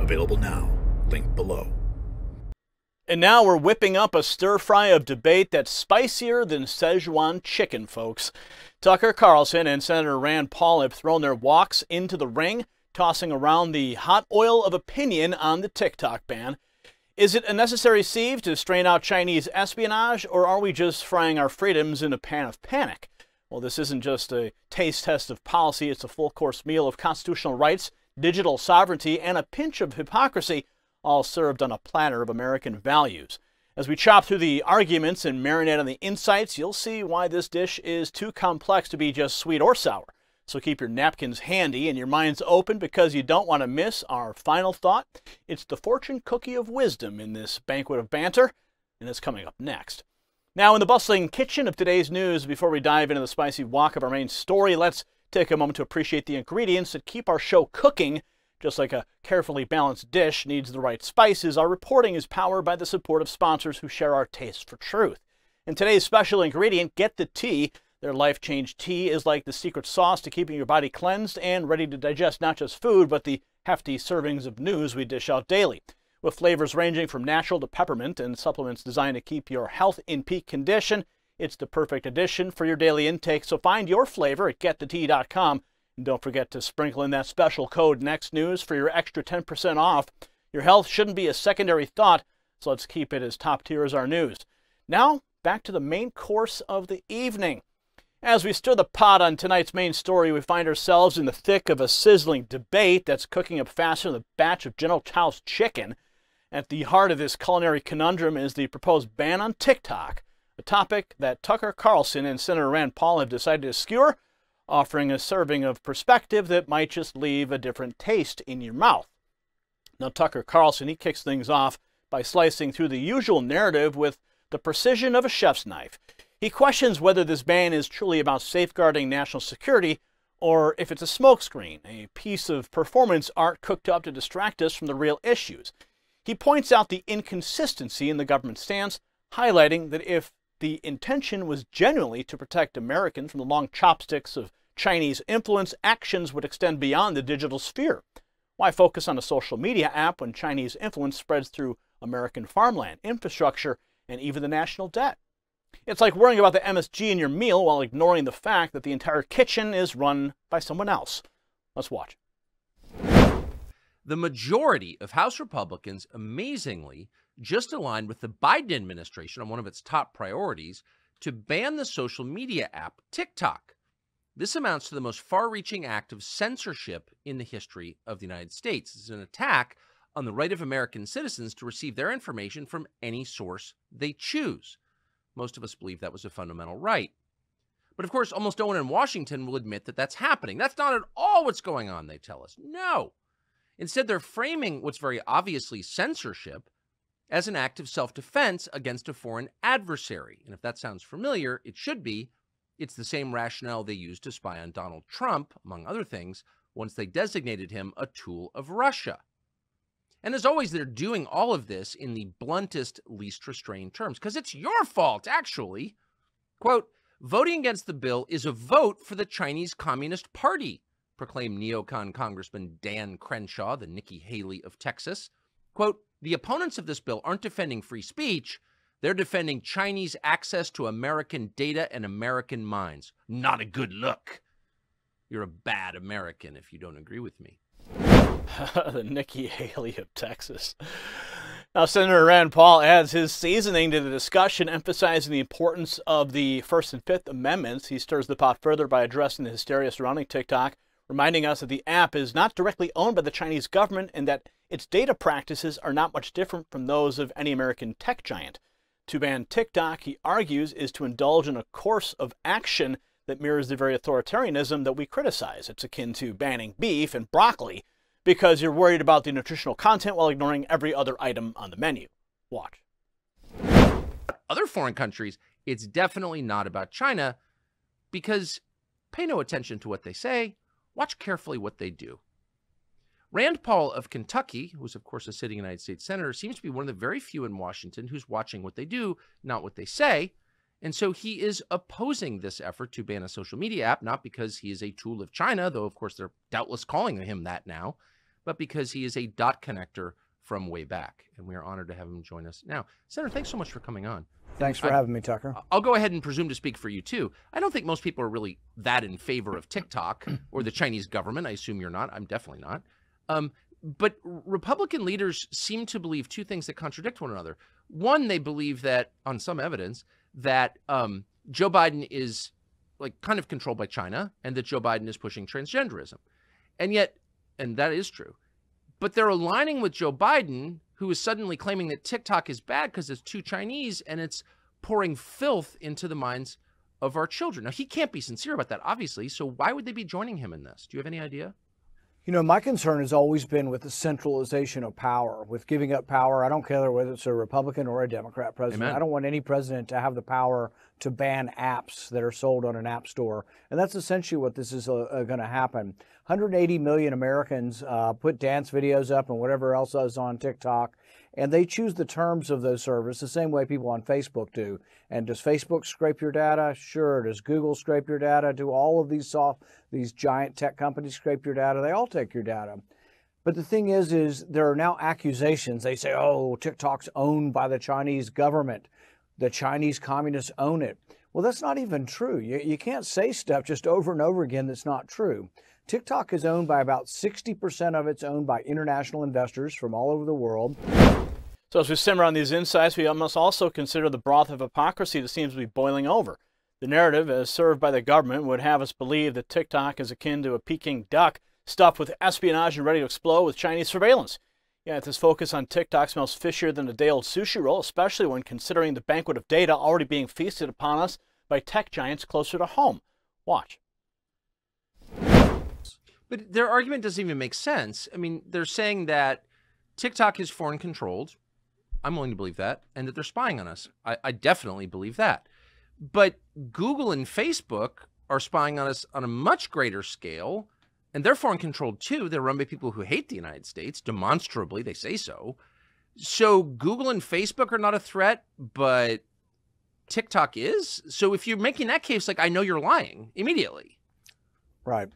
Available now. Link below. And now we're whipping up a stir-fry of debate that's spicier than Szechuan chicken, folks. Tucker Carlson and Senator Rand Paul have thrown their walks into the ring, tossing around the hot oil of opinion on the TikTok ban. Is it a necessary sieve to strain out Chinese espionage, or are we just frying our freedoms in a pan of panic? Well, this isn't just a taste test of policy, it's a full-course meal of constitutional rights, digital sovereignty, and a pinch of hypocrisy, all served on a platter of American values. As we chop through the arguments and marinate on the insights, you'll see why this dish is too complex to be just sweet or sour. So keep your napkins handy and your minds open, because you don't want to miss our final thought. It's the fortune cookie of wisdom in this banquet of banter, and it's coming up next. Now, in the bustling kitchen of today's news, before we dive into the spicy wok of our main story, let's take a moment to appreciate the ingredients that keep our show cooking. Just like a carefully balanced dish needs the right spices, our reporting is powered by the support of sponsors who share our taste for truth. And today's special ingredient, Get the Tea. Their life-change tea is like the secret sauce to keeping your body cleansed and ready to digest not just food, but the hefty servings of news we dish out daily. With flavors ranging from natural to peppermint and supplements designed to keep your health in peak condition, it's the perfect addition for your daily intake. So find your flavor at getthetea.com. And don't forget to sprinkle in that special code NEXTNEWS for your extra 10% off. Your health shouldn't be a secondary thought, so let's keep it as top tier as our news. Now, back to the main course of the evening. As we stir the pot on tonight's main story, we find ourselves in the thick of a sizzling debate that's cooking up faster than a batch of General Chow's chicken. At the heart of this culinary conundrum is the proposed ban on TikTok, a topic that Tucker Carlson and Senator Rand Paul have decided to skewer, offering a serving of perspective that might just leave a different taste in your mouth. Now, Tucker Carlson, he kicks things off by slicing through the usual narrative with the precision of a chef's knife. He questions whether this ban is truly about safeguarding national security, or if it's a smokescreen, a piece of performance art cooked up to distract us from the real issues. He points out the inconsistency in the government stance, highlighting that if the intention was genuinely to protect Americans from the long chopsticks of Chinese influence, actions would extend beyond the digital sphere. Why focus on a social media app when Chinese influence spreads through American farmland, infrastructure, and even the national debt? It's like worrying about the MSG in your meal while ignoring the fact that the entire kitchen is run by someone else. Let's watch. The majority of House Republicans, amazingly, just aligned with the Biden administration on one of its top priorities to ban the social media app TikTok. This amounts to the most far-reaching act of censorship in the history of the United States. It's an attack on the right of American citizens to receive their information from any source they choose. Most of us believe that was a fundamental right. But of course, almost no one in Washington will admit that that's happening. That's not at all what's going on, they tell us. No. Instead, they're framing what's very obviously censorship as an act of self-defense against a foreign adversary. And if that sounds familiar, it should be. It's the same rationale they used to spy on Donald Trump, among other things, once they designated him a tool of Russia. And as always, they're doing all of this in the bluntest, least restrained terms, because it's your fault, actually. Quote, voting against the bill is a vote for the Chinese Communist Party, proclaimed neocon Congressman Dan Crenshaw, the Nikki Haley of Texas. Quote, the opponents of this bill aren't defending free speech. They're defending Chinese access to American data and American minds. Not a good look. You're a bad American if you don't agree with me. The Nikki Haley of Texas. Now, Senator Rand Paul adds his seasoning to the discussion, emphasizing the importance of the First and Fifth Amendments. He stirs the pot further by addressing the hysteria surrounding TikTok, reminding us that the app is not directly owned by the Chinese government and that its data practices are not much different from those of any American tech giant. To ban TikTok, he argues, is to indulge in a course of action that mirrors the very authoritarianism that we criticize. It's akin to banning beef and broccoli because you're worried about the nutritional content while ignoring every other item on the menu. Watch. Other foreign countries, it's definitely not about China, because pay no attention to what they say, watch carefully what they do. Rand Paul of Kentucky, who's of course a sitting United States Senator, seems to be one of the very few in Washington who's watching what they do, not what they say. And so he is opposing this effort to ban a social media app, not because he is a tool of China, though of course they're doubtless calling him that now, but because he is a dot connector from way back. And we are honored to have him join us now. Senator, thanks so much for coming on. Thanks for having me, Tucker. I'll go ahead and presume to speak for you, too. I don't think most people are really that in favor of TikTok or the Chinese government. I assume you're not. I'm definitely not. But Republican leaders seem to believe two things that contradict one another. One, they believe that, on some evidence, that Joe Biden is like kind of controlled by China and that Joe Biden is pushing transgenderism. And yet, and that is true, but they're aligning with Joe Biden, who is suddenly claiming that TikTok is bad because it's too Chinese and it's pouring filth into the minds of our children. Now, he can't be sincere about that, obviously. So why would they be joining him in this? Do you have any idea? You know, my concern has always been with the centralization of power, with giving up power. I don't care whether it's a Republican or a Democrat president. Amen. I don't want any president to have the power to ban apps that are sold on an app store. And that's essentially what this is going to happen. 180 million Americans put dance videos up and whatever else is on TikTok, and they choose the terms of those servers the same way people on Facebook do. And does Facebook scrape your data? Sure. Does Google scrape your data? Do all of these giant tech companies scrape your data? They all take your data. But the thing is there are now accusations. They say, oh, TikTok's owned by the Chinese government. The Chinese communists own it. Well, that's not even true. You can't say stuff just over and over again that's not true. TikTok is owned by about 60% of it's owned by international investors from all over the world. So as we simmer on these insights, we must also consider the broth of hypocrisy that seems to be boiling over. The narrative, as served by the government, would have us believe that TikTok is akin to a Peking duck stuffed with espionage and ready to explode with Chinese surveillance. Yet this focus on TikTok smells fishier than a day-old sushi roll, especially when considering the banquet of data already being feasted upon us by tech giants closer to home. Watch. But their argument doesn't even make sense. I mean, they're saying that TikTok is foreign controlled. I'm willing to believe that. And that they're spying on us. I definitely believe that. But Google and Facebook are spying on us on a much greater scale. And they're foreign controlled too. They're run by people who hate the United States. Demonstrably, they say so. So Google and Facebook are not a threat, but TikTok is? So if you're making that case, like, I know you're lying immediately. Right.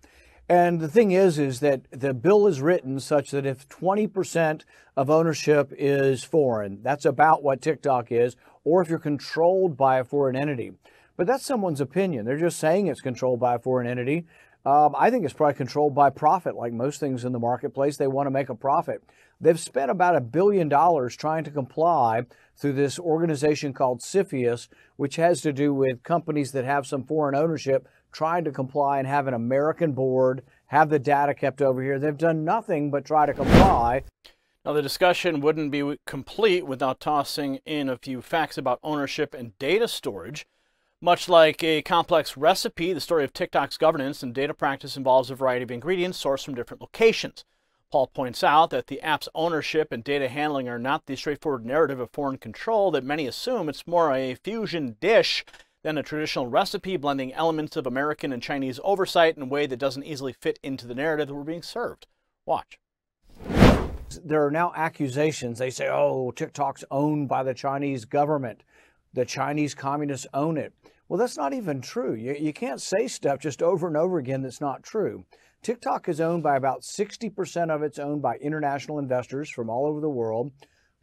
And the thing is that the bill is written such that if 20% of ownership is foreign, that's about what TikTok is, or if you're controlled by a foreign entity. But that's someone's opinion. They're just saying it's controlled by a foreign entity. I think it's probably controlled by profit. Like most things in the marketplace, they want to make a profit. They've spent about $1 billion trying to comply through this organization called CFIUS, which has to do with companies that have some foreign ownership trying to comply and have an American board, have the data kept over here. They've done nothing but try to comply. Now, the discussion wouldn't be complete without tossing in a few facts about ownership and data storage. Much like a complex recipe, the story of TikTok's governance and data practice involves a variety of ingredients sourced from different locations. Paul points out that the app's ownership and data handling are not the straightforward narrative of foreign control that many assume. It's more a fusion dish than a traditional recipe, blending elements of American and Chinese oversight in a way that doesn't easily fit into the narrative that we're being served. Watch. There are now accusations. They say, oh, TikTok's owned by the Chinese government. The Chinese communists own it. Well, that's not even true. You can't say stuff just over and over again that's not true. TikTok is owned by about 60% of it's owned by international investors from all over the world.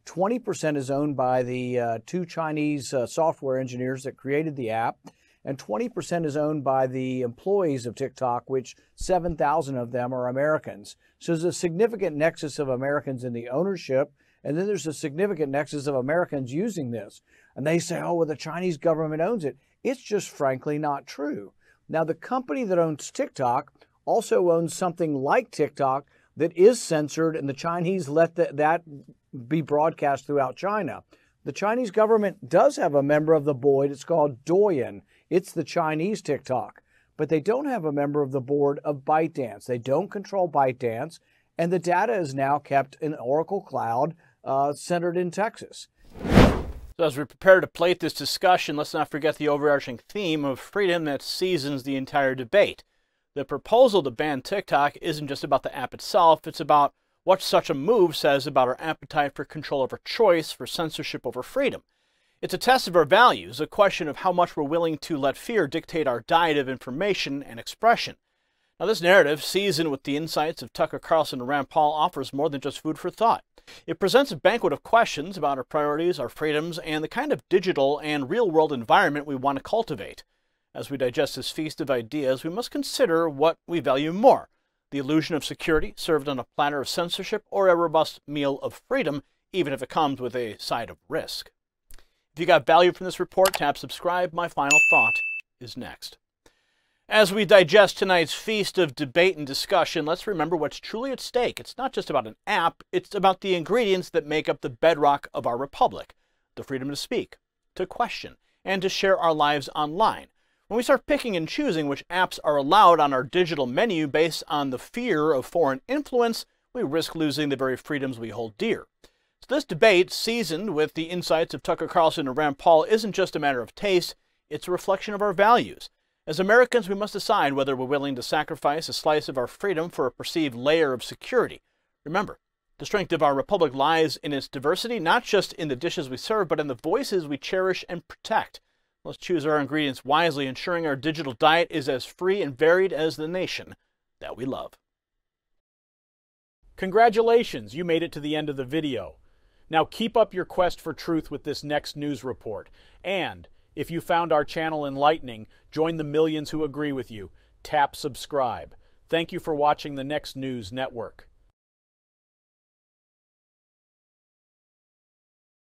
20% is owned by the two Chinese software engineers that created the app. And 20% is owned by the employees of TikTok, which 7,000 of them are Americans. So there's a significant nexus of Americans in the ownership. And then there's a significant nexus of Americans using this. And they say, oh, well, the Chinese government owns it. It's just frankly not true. Now, the company that owns TikTok also owns something like TikTok that is censored, and the Chinese let that be broadcast throughout China. The Chinese government does have a member of the board. It's called Douyin. It's the Chinese TikTok. But they don't have a member of the board of ByteDance. They don't control ByteDance, and the data is now kept in Oracle Cloud, centered in Texas. So as we prepare to plate this discussion, let's not forget the overarching theme of freedom that seasons the entire debate. The proposal to ban TikTok isn't just about the app itself, it's about what such a move says about our appetite for control over choice, for censorship over freedom. It's a test of our values, a question of how much we're willing to let fear dictate our diet of information and expression. Now, this narrative, seasoned with the insights of Tucker Carlson and Rand Paul, offers more than just food for thought. It presents a banquet of questions about our priorities, our freedoms, and the kind of digital and real-world environment we want to cultivate. As we digest this feast of ideas, we must consider what we value more: the illusion of security served on a platter of censorship, or a robust meal of freedom, even if it comes with a side of risk. If you got value from this report, tap subscribe. My final thought is next. As we digest tonight's feast of debate and discussion, let's remember what's truly at stake. It's not just about an app, it's about the ingredients that make up the bedrock of our republic: the freedom to speak, to question, and to share our lives online. When we start picking and choosing which apps are allowed on our digital menu based on the fear of foreign influence, we risk losing the very freedoms we hold dear. So this debate, seasoned with the insights of Tucker Carlson and Rand Paul, isn't just a matter of taste, it's a reflection of our values. As Americans, we must decide whether we're willing to sacrifice a slice of our freedom for a perceived layer of security. Remember, the strength of our republic lies in its diversity, not just in the dishes we serve, but in the voices we cherish and protect. Let's choose our ingredients wisely, ensuring our digital diet is as free and varied as the nation that we love. Congratulations, you made it to the end of the video. Now keep up your quest for truth with this next news report. And if you found our channel enlightening, join the millions who agree with you. Tap subscribe. Thank you for watching the Next News Network.